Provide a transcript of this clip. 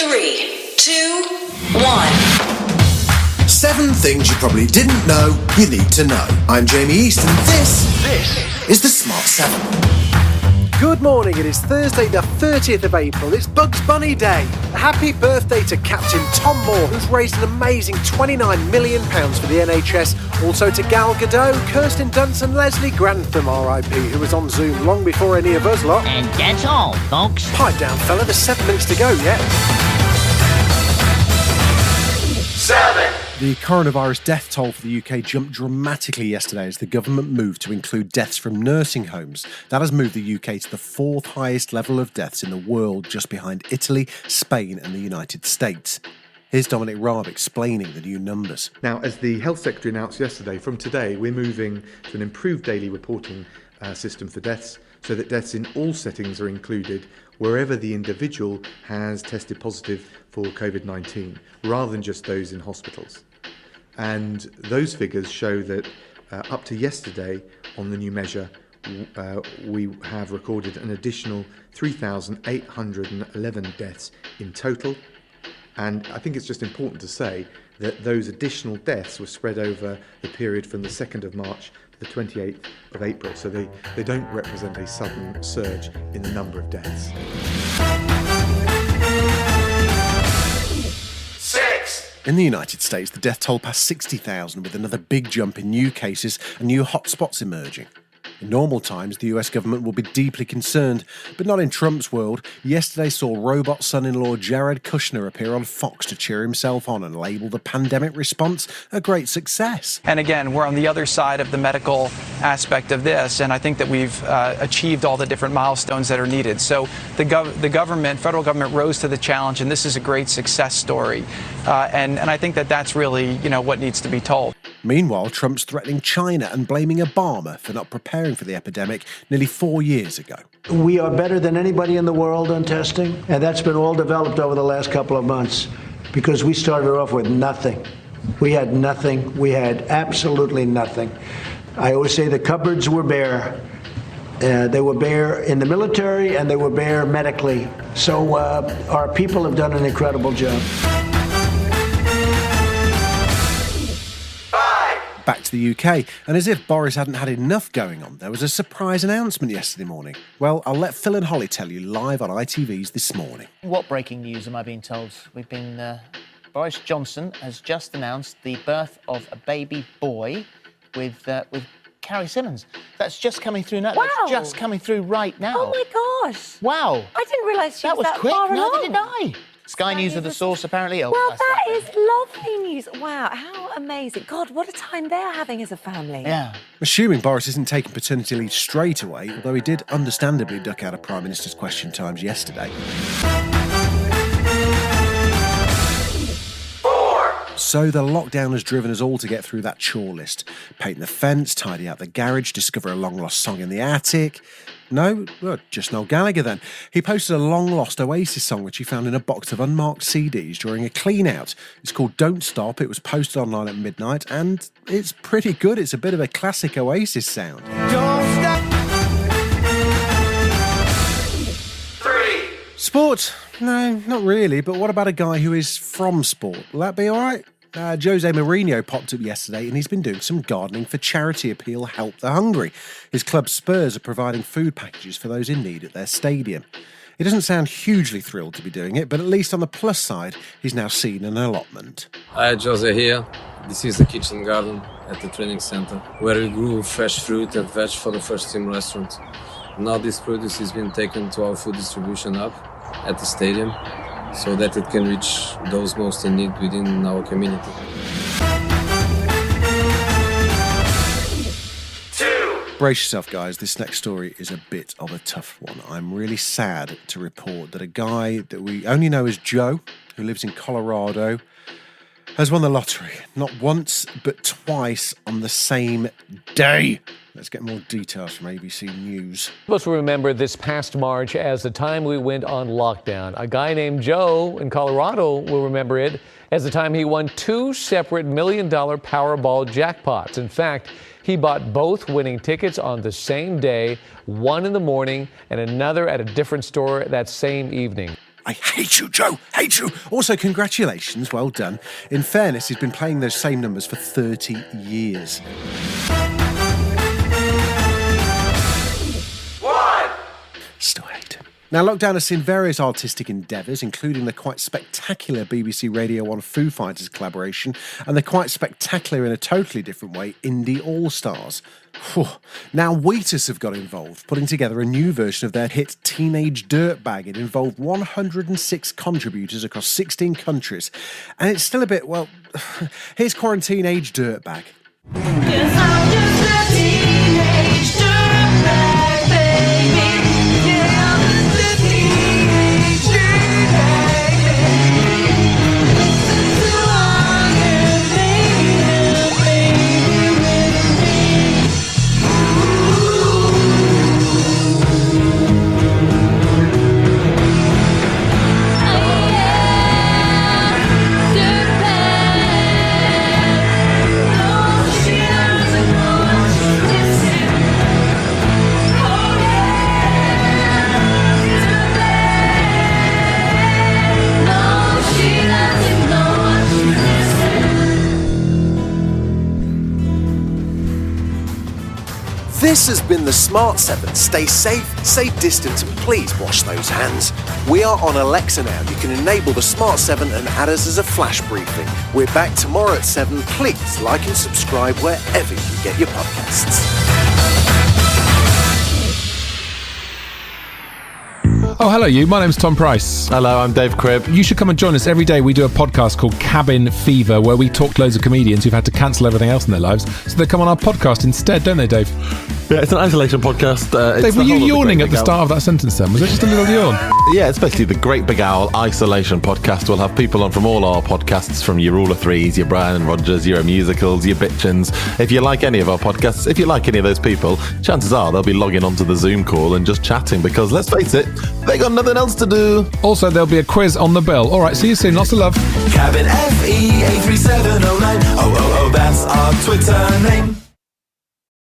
3, 2, 1. 7 things you probably didn't know you need to know. I'm Jamie East and this is the Smart 7. Good morning, it is Thursday the 30th of April, it's Bugs Bunny Day. A happy birthday to Captain Tom Moore, who's raised an amazing £29 million for the NHS. Also to Gal Gadot, Kirsten Dunst and Leslie Grantham, RIP, who was on Zoom long before any of us lot. And that's all, folks. Pipe down, fella, there's 7 minutes to go yet. 7. The coronavirus death toll for the UK jumped dramatically yesterday as the government moved to include deaths from nursing homes. That has moved the UK to the 4th highest level of deaths in the world, just behind Italy, Spain and the United States. Here's Dominic Raab explaining the new numbers. Now, as the Health Secretary announced yesterday, from today we're moving to an improved daily reporting system for deaths, so that deaths in all settings are included wherever the individual has tested positive for COVID-19, rather than just those in hospitals. And those figures show that up to yesterday on the new measure, we have recorded an additional 3,811 deaths in total. And I think it's just important to say that those additional deaths were spread over the period from the 2nd of March to the 28th of April. So they don't represent a sudden surge in the number of deaths. 6. In the United States, the death toll passed 60,000 with another big jump in new cases and new hotspots emerging. In normal times, the US government will be deeply concerned, but not in Trump's world. Yesterday saw robot son-in-law Jared Kushner appear on Fox to cheer himself on and label the pandemic response a great success. And again, we're on the other side of the medical aspect of this, and I think that we've achieved all the different milestones that are needed. So the government, federal government, rose to the challenge, and this is a great success story. And I think that that's really, what needs to be told. Meanwhile, Trump's threatening China and blaming Obama for not preparing for the epidemic nearly 4 years ago. We are better than anybody in the world on testing, and that's been all developed over the last couple of months because we started off with nothing. We had nothing. We had absolutely nothing. I always say the cupboards were bare. They were bare in the military and they were bare medically. So our people have done an incredible job. Back to the UK, and as if Boris hadn't had enough going on, there was a surprise announcement yesterday morning. Well, I'll let Phil and Holly tell you live on ITV's This Morning. What breaking news am I being told? Boris Johnson has just announced the birth of a baby boy with Carrie Simmons. That's just coming through now. Wow. That's just coming through right now. Oh my gosh. Wow. I didn't realise she was that quick. far along. Neither did I. Sky News are the source, apparently. Well, that is lovely news. Wow, how amazing. God, what a time they're having as a family. Yeah. Assuming Boris isn't taking paternity leave straight away, although he did understandably duck out of Prime Minister's Question Times yesterday. 4. So the lockdown has driven us all to get through that chore list. Paint the fence, tidy out the garage, discover a long-lost song in the attic. No, well, just Noel Gallagher then. He posted a long-lost Oasis song which he found in a box of unmarked CDs during a clean-out. It's called Don't Stop. It was posted online at midnight and it's pretty good. It's a bit of a classic Oasis sound. Don't stop. 3. Sport? No, not really. But what about a guy who is from sport? Will that be all right? Jose Mourinho popped up yesterday and he's been doing some gardening for charity appeal Help the Hungry. His club Spurs are providing food packages for those in need at their stadium. He doesn't sound hugely thrilled to be doing it, but at least on the plus side, he's now seen an allotment. Hi, Jose here. This is the kitchen garden at the training center, where we grew fresh fruit and veg for the first team restaurant. Now this produce is being taken to our food distribution hub at the stadium, so that it can reach those most in need within our community. 2. Brace yourself, guys. This next story is a bit of a tough one. I'm really sad to report that a guy that we only know as Joe, who lives in Colorado, has won the lottery. Not once, but twice on the same day. Let's get more details from ABC News. Most will remember this past March as the time we went on lockdown. A guy named Joe in Colorado will remember it as the time he won 2 separate $1 million Powerball jackpots. In fact, he bought both winning tickets on the same day, one in the morning and another at a different store that same evening. I hate you, Joe. Hate you. Also, congratulations. Well done. In fairness, he's been playing those same numbers for 30 years. 1. Still hate him. Now, lockdown has seen various artistic endeavours, including the quite spectacular BBC Radio 1 Foo Fighters collaboration and the quite spectacular, in a totally different way, Indie All-Stars. Now, Oasis have got involved, putting together a new version of their hit Teenage Dirtbag. It involved 106 contributors across 16 countries. And it's still a bit, well, here's Quarantine Age Dirtbag. Yes, I'm just a teenage dirtbag, baby. Yeah, I'm just a teenage dirtbag, baby. Listen to all your baby with me. Oh yeah, dirtbag. No, she doesn't know what she's missing. Oh yeah, dirtbag. No, she doesn't know what she's missing. This has been the Smart 7. Stay safe, stay distant, and please wash those hands. We are on Alexa now. You can enable the Smart 7 and add us as a flash briefing. We're back tomorrow at 7. Please like and subscribe wherever you get your podcasts. Oh, hello, you. My name's Tom Price. Hello, I'm Dave Cribb. You should come and join us every day. We do a podcast called Cabin Fever, where we talk to loads of comedians who've had to cancel everything else in their lives, so they come on our podcast instead, don't they, Dave? Yeah, it's an isolation podcast. Dave, were you yawning at the start of that sentence then? Was it just a little yawn? Yeah, it's basically the Great Big Owl Isolation podcast. We'll have people on from all our podcasts, from your Rule of Threes, your Brian and Rogers, your Musicals, your Bitchins. If you like any of our podcasts, if you like any of those people, chances are they'll be logging onto the Zoom call and just chatting, because let's face it, they got nothing else to do. Also, there'll be a quiz on the bill. All right, see you soon. Lots of love. Cabin FE 83709. Oh, that's our Twitter name.